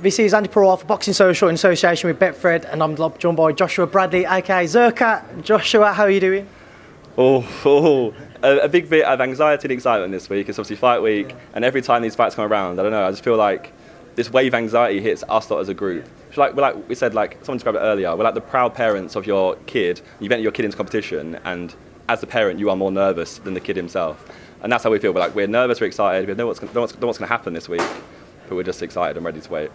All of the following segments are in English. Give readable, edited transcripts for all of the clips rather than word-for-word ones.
This is Andy Perot for Boxing Social in association with Betfred, and I'm joined by Joshua Bradley, aka Zerkaa. Joshua, how are you doing? A big bit of anxiety and excitement this week. It's obviously fight week, and every time these fights come around, I don't know, I just feel like this wave of anxiety hits us lot as a group. We're like we said, like someone described it earlier, we're like the proud parents of your kid. You've entered your kid into competition, and as the parent, you are more nervous than the kid himself. And that's how we feel. We're nervous, we're excited, we don't know what's going to happen this week, but we're just excited and ready to wait.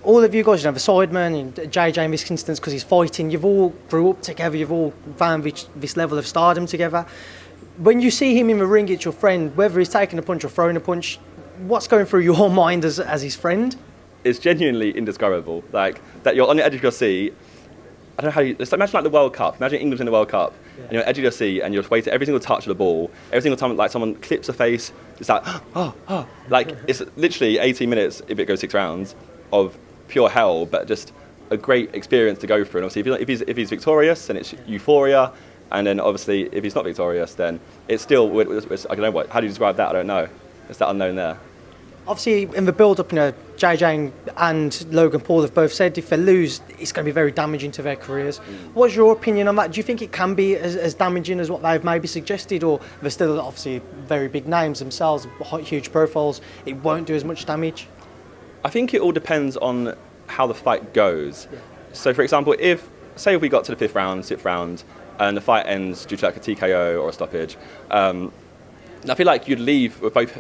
All of you guys, the Sidemen and JJ in this instance, because he's fighting, you've all grew up together, you've all found this level of stardom together. When you see him in the ring, it's your friend, whether he's taking a punch or throwing a punch, what's going through your mind as his friend? It's genuinely indescribable. Like, that you're on the edge of your seat. I don't know how you... Imagine like the World Cup. Imagine England's in the World Cup, and you're on the edge of your seat, and you're just waiting every single touch of the ball. Every single time, like, someone clips a face, it's like, oh. Like, it's literally 18 minutes, if it goes 6 rounds, of pure hell, but just a great experience to go through. And obviously, if he's victorious, then it's euphoria. And then obviously, if he's not victorious, then it's still, I don't know what, how do you describe that? I don't know. It's that unknown there. Obviously, in the build-up, JJ and Logan Paul have both said if they lose, it's going to be very damaging to their careers. What's your opinion on that? Do you think it can be as damaging as what they've maybe suggested, or they're still obviously very big names themselves, huge profiles, it won't do as much damage? I think it all depends on how the fight goes. Yeah. So, for example, if we got to the 5th round, 6th round, and the fight ends due to like a TKO or a stoppage, I feel like you'd leave with both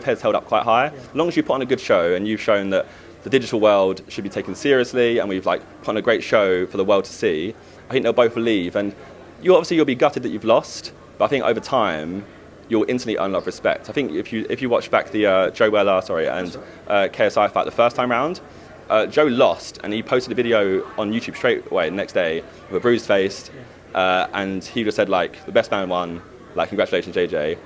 heads held up quite high. As long as you put on a good show and you've shown that the digital world should be taken seriously, and we've put on a great show for the world to see, I think they'll both leave. And you'll be gutted that you've lost, but I think over time you'll instantly earn a lot of respect. I think if you watch back the Joe Weller and KSI fight the first time round, Joe lost, and he posted a video on YouTube straight away the next day with a bruised face, and he just said the best man won, congratulations JJ.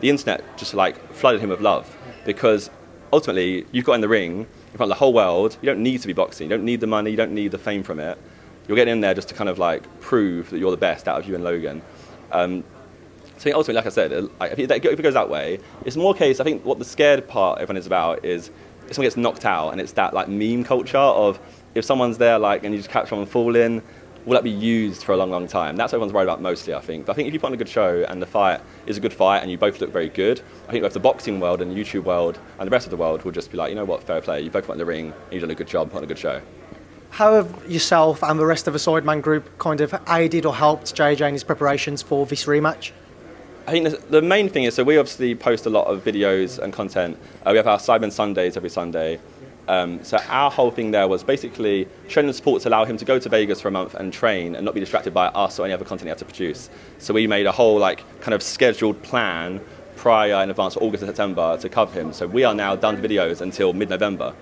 The internet just flooded him with love, because ultimately you've got in the ring in front of the whole world. You don't need to be boxing, you don't need the money, you don't need the fame from it. You're getting in there just to kind of prove that you're the best out of you and Logan. So ultimately, like I said, if it goes that way, it's more case, I think what the scared part everyone is about is if someone gets knocked out, and it's that meme culture of if someone's there and you just catch someone falling, will that be used for a long, long time? That's what everyone's worried about mostly, I think. But I think if you put on a good show and the fight is a good fight and you both look very good, I think both the boxing world and the YouTube world and the rest of the world will just be you know what, fair play. You both went in the ring and you've done a good job, put on a good show. How have yourself and the rest of the Sidemen group kind of aided or helped JJ in his preparations for this rematch? I think the main thing is, so we obviously post a lot of videos and content. We have our Sidemen Sundays every Sunday. So our whole thing there was basically showing the support to allow him to go to Vegas for a month and train and not be distracted by us or any other content he had to produce. So we made a whole kind of scheduled plan prior in advance for August and September to cover him. So we are now done videos until mid-November.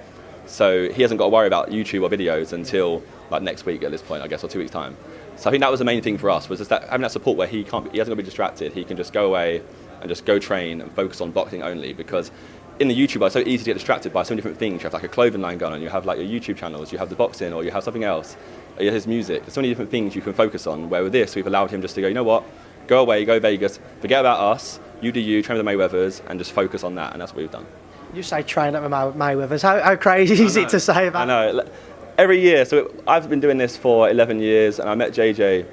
So he hasn't got to worry about YouTube or videos until next week at this point, I guess, or 2 weeks' time. So I think that was the main thing for us, was just having that support where he hasn't got to be distracted. He can just go away and just go train and focus on boxing only, because in the YouTube, it's so easy to get distracted by so many different things. You have a clothing line going on, you have your YouTube channels, you have the boxing, or you have something else, or you have his music. There's so many different things you can focus on, where with this, we've allowed him just to go, you know what, go away, go Vegas, forget about us, you do you, train with the Mayweathers, and just focus on that, and that's what we've done. You say train at the Mayweathers. How crazy is it to say that? I know. Every year, so I've been doing this for 11 years, and I met JJ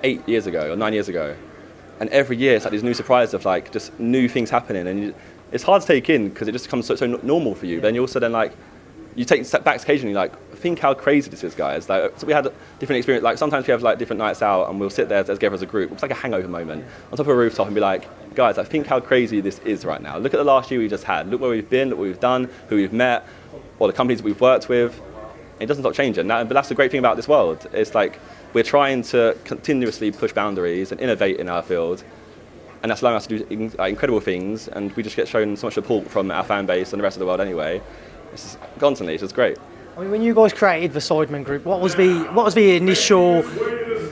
8 years ago, or 9 years ago, and every year it's these new surprises of just new things happening, and it's hard to take in because it just becomes so normal for you. But then you also you take step backs occasionally, think how crazy this is, guys. So we had a different experience. Sometimes we have different nights out, and we'll sit there together as a group. It's like a hangover moment on top of a rooftop and be guys, think how crazy this is right now. Look at the last year we just had. Look where we've been, look what we've done, who we've met, or the companies that we've worked with. It doesn't stop changing. But that's the great thing about this world. It's we're trying to continuously push boundaries and innovate in our field. And that's allowing us to do incredible things, and we just get shown so much support from our fan base and the rest of the world anyway. It's just great. I mean, when you guys created the Sidemen group, what was the initial?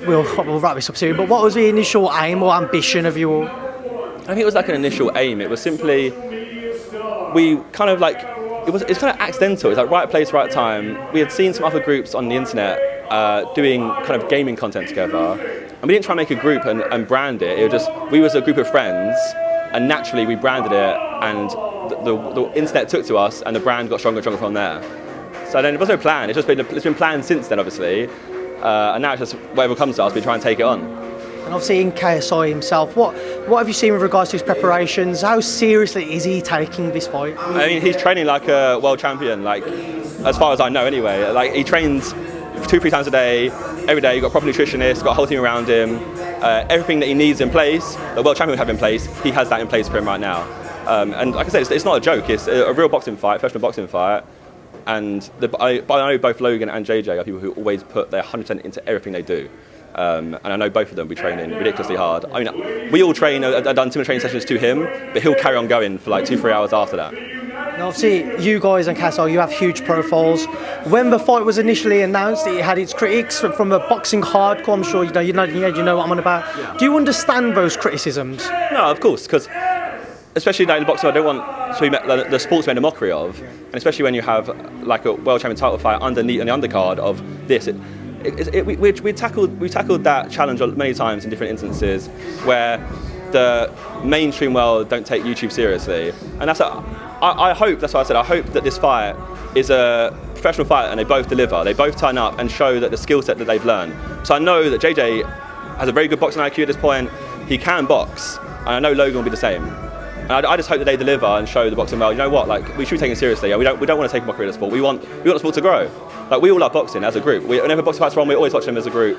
We'll wrap this up soon. But what was the initial aim or ambition of you all? I think it was an initial aim. It was simply we kind of it's kind of accidental. It's right place, right time. We had seen some other groups on the internet doing kind of gaming content together. And we didn't try and make a group and brand it. It was just, we was a group of friends, and naturally we branded it, and the internet took to us, and the brand got stronger and stronger from there. So then it was no plan. It's been planned since then, obviously, and now it's just whatever comes to us, we try and take it on. And obviously in KSI himself, what have you seen with regards to his preparations? How seriously is he taking this fight? I mean, he's training like a world champion, like as far as I know anyway. Like he trains 2-3 times a day, every day. He's got a proper nutritionist, got a whole team around him. Everything that he needs in place, the world champion would have in place, he has that in place for him right now. And like I said, it's not a joke. It's a real boxing fight, professional boxing fight. And I know both Logan and JJ are people who always put their 100% into everything they do. And I know both of them will be training ridiculously hard. I mean, we all train, I've done similar training sessions to him, but he'll carry on going for like 2-3 hours after that. Now obviously, you guys and KSI, you have huge profiles. When the fight was initially announced, it had its critics from a boxing hardcore. I'm sure you know what I'm on about. Yeah. Do you understand those criticisms? No, of course, because especially like in boxing, I don't want to be the sports made a mockery of, and especially when you have like a world champion title fight underneath on the undercard of this. We tackled that challenge many times in different instances where the mainstream world don't take YouTube seriously, and I hope that's what I said. I hope that this fight is a professional fight and they both deliver. They both turn up and show that the skill set that they've learned. So I know that JJ has a very good boxing IQ at this point. He can box, and I know Logan will be the same. And I just hope that they deliver and show the boxing world, you know what, like we should be taken seriously. And we don't want to take a mockery of the sport. We want the sport to grow. Like we all love boxing as a group. Whenever boxing fights are on, we always watch them as a group.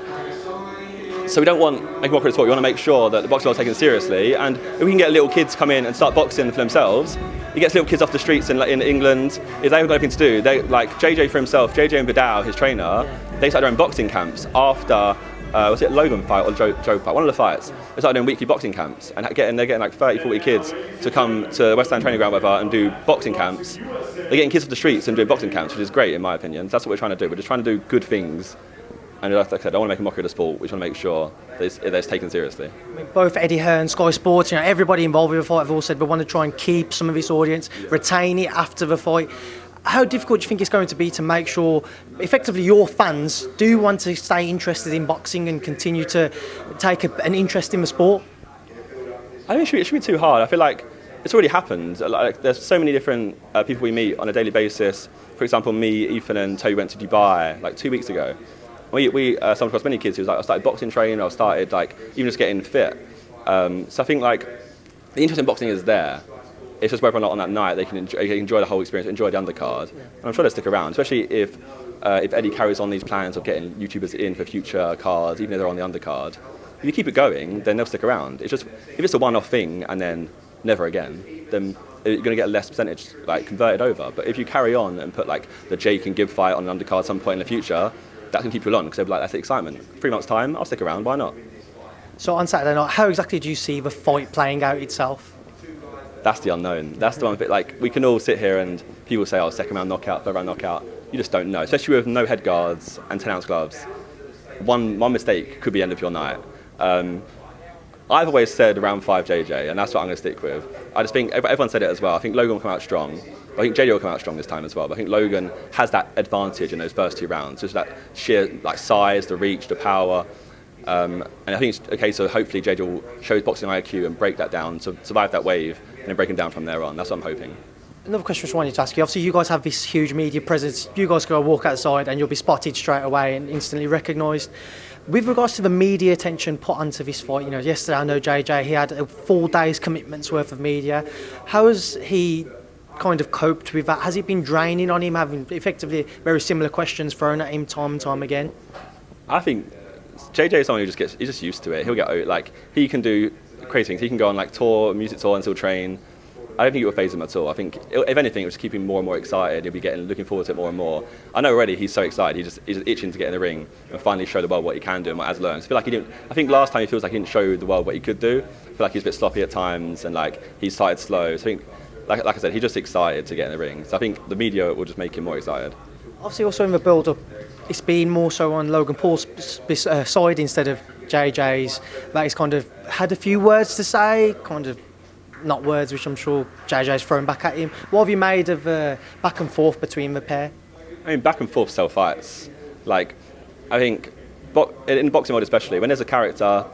So we don't want to make a mockery of the sport. We want to make sure that the boxing world is taken seriously. And if we can get little kids come in and start boxing for themselves, he gets little kids off the streets in England. If they haven't got anything to do, they like JJ for himself, JJ and Vidal, his trainer, they started their own boxing camps after. Was it Logan fight or Joe fight? One of the fights. They started doing weekly boxing camps and they're getting like 30, 40 kids to come to the West End training ground and do boxing camps. They're getting kids off the streets and doing boxing camps, which is great in my opinion. That's what we're trying to do. We're just trying to do good things. And like I said, I don't want to make a mockery of the sport. We just want to make sure that it's taken seriously. I mean, both Eddie Hearn, Sky Sports, everybody involved with the fight have all said they want to try and keep some of this audience, retain it after the fight. How difficult do you think it's going to be to make sure, effectively, your fans do want to stay interested in boxing and continue to take an interest in the sport? I think it should be too hard. I feel like it's already happened. Like, there's so many different people we meet on a daily basis. For example, me, Ethan, and Toby went to Dubai like 2 weeks ago. We stumbled across many kids who was like, I started boxing training, I started like even just getting fit. So I think like the interest in boxing is there. It's just whether or not on that night they can enjoy the whole experience, enjoy the undercard. And I'm sure they'll stick around, especially if Eddie carries on these plans of getting YouTubers in for future cards, even if they're on the undercard. If you keep it going, then they'll stick around. It's just, if it's a one-off thing and then never again, then you're going to get a less percentage like converted over. But if you carry on and put like the Jake and Gibb fight on an undercard at some point in the future, that can keep you on because they'll be like, that's the excitement. 3 months' time, I'll stick around, why not? So on Saturday night, how exactly do you see the fight playing out itself? That's the unknown. That's the one bit, like, we can all sit here and people say, oh, second round knockout, third round knockout. You just don't know, especially with no head guards and 10-ounce gloves. One mistake could be the end of your night. I've always said round 5 JJ, and that's what I'm going to stick with. I just think, everyone said it as well, I think Logan will come out strong. I think JJ will come out strong this time as well, but I think Logan has that advantage in those first 2 rounds, just that sheer like size, the reach, the power. And I think it's a case of hopefully JJ will show his boxing IQ and break that down, to survive that wave, and then break him down from there on. That's what I'm hoping. Another question I just wanted to ask you. Obviously, you guys have this huge media presence. You guys go walk outside and you'll be spotted straight away and instantly recognised. With regards to the media attention put onto this fight, yesterday I know JJ, he had a 4 days commitments worth of media. How has he kind of coped with that? Has it been draining on him, having effectively very similar questions thrown at him time and time again? I think JJ is someone he's just used to it. He'll get, like, he can do crazy things. He can go on like music tour and still train. I don't think it will faze him at all. I think, if anything, it will just keep him more and more excited. He'll be looking forward to it more and more. I know already he's so excited. He's just itching to get in the ring and finally show the world what he can do and what he has learned. So I think last time he feels like he didn't show the world what he could do. I feel like he's a bit sloppy at times and like he started slow. So I think, like I said, he's just excited to get in the ring. So I think the media will just make him more excited. Obviously, also in the build-up, it's been more so on Logan Paul's side instead of JJ's. That he's kind of had a few words to say, kind of not words which I'm sure JJ's thrown back at him. What have you made of back and forth between the pair? I mean, back and forth sell fights. Like, I think in boxing world especially, when there's a character,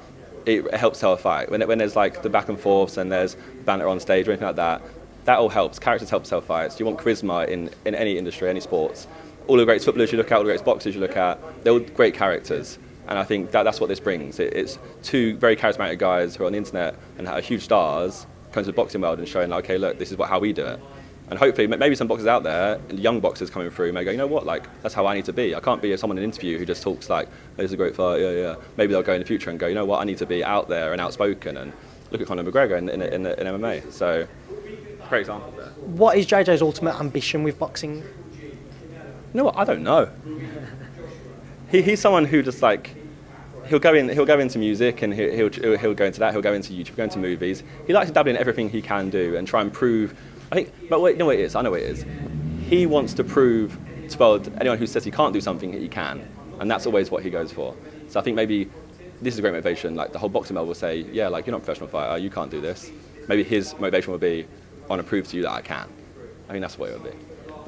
it helps sell a fight. When there's like the back and forths and there's banter on stage or anything like that, that all helps. Characters help sell fights. You want charisma in any industry, any sports. all the great footballers you look at, all the great boxers you look at, they're all great characters. And I think that's what this brings. It's two very charismatic guys who are on the internet and are huge stars coming to the boxing world and showing, like, okay, look, this is how we do it. And hopefully, maybe some boxers out there, young boxers coming through, may go, you know what, like, that's how I need to be. I can't be someone in an interview who just talks like, oh, this is a great fight, yeah. Maybe they'll go in the future and go, you know what, I need to be out there and outspoken. And look at Conor McGregor in MMA. So, great example there. What is JJ's ultimate ambition with boxing? You know what, I don't know. He's someone who just, like, he'll go into music and he'll go into that. He'll go into YouTube, go into movies. He likes to dabble in everything he can do and try and prove. I think, but wait, you know what it is? I know what it is. He wants to prove to the world, anyone who says he can't do something, he can, and that's always what he goes for. So I think maybe this is a great motivation. Like the whole boxing world will say, yeah, like you're not a professional fighter, you can't do this. Maybe his motivation will be, I want to prove to you that I can. I think that's what it would be.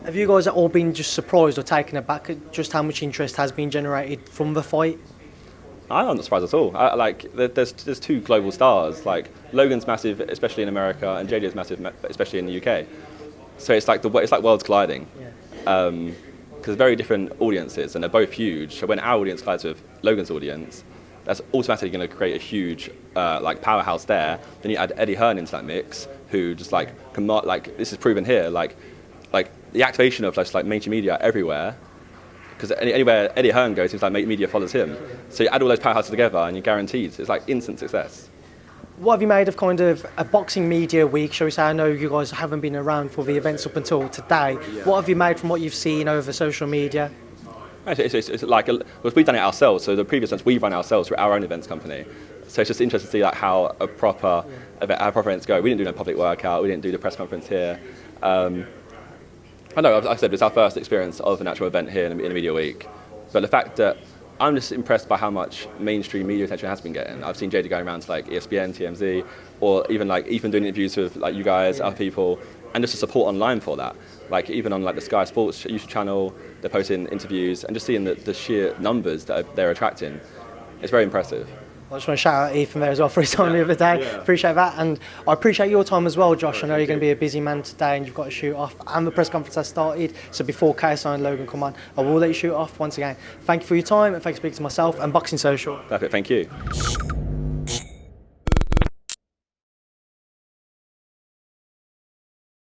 Have you guys all been just surprised or taken aback at just how much interest has been generated from the fight? I'm not surprised at all. There's two global stars. Like Logan's massive, especially in America, and JJ's massive, especially in the UK. So it's like worlds colliding. Because they're very different audiences, and they're both huge. So when our audience collides with Logan's audience, that's automatically going to create a huge like powerhouse there. Then you add Eddie Hearn into that mix, who just like this is proven here. Like the activation of just like mainstream media everywhere. Because anywhere Eddie Hearn goes, it's like media follows him. So you add all those powerhouses together and you're guaranteed. It's like instant success. What have you made of kind of a boxing media week, shall we say? I know you guys haven't been around for the events up until today. Yeah. What have you made from what you've seen over social media? It's like, we've done it ourselves. So the previous ones we've run ourselves through our own events company. So it's just interesting to see like how proper events go. We didn't do no public workout. We didn't do the press conference here. I know, like I said, it's our first experience of an actual event here in a media week. But the fact that I'm just impressed by how much mainstream media attention has been getting. I've seen JD going around to like ESPN, TMZ, or even doing interviews with like you guys, other people, and just the support online for that. Like even on like the Sky Sports YouTube channel, they're posting interviews and just seeing the sheer numbers that they're attracting. It's very impressive. I just want to shout out Ethan there as well for his time the other day. Yeah. Appreciate that, and I appreciate your time as well, Josh. I know you're going to be a busy man today and you've got to shoot off, and the press conference has started, so before KSI and Logan come on, I will let you shoot off. Once again, thank you for your time, and thanks for speaking to myself and Boxing Social. Perfect, thank you.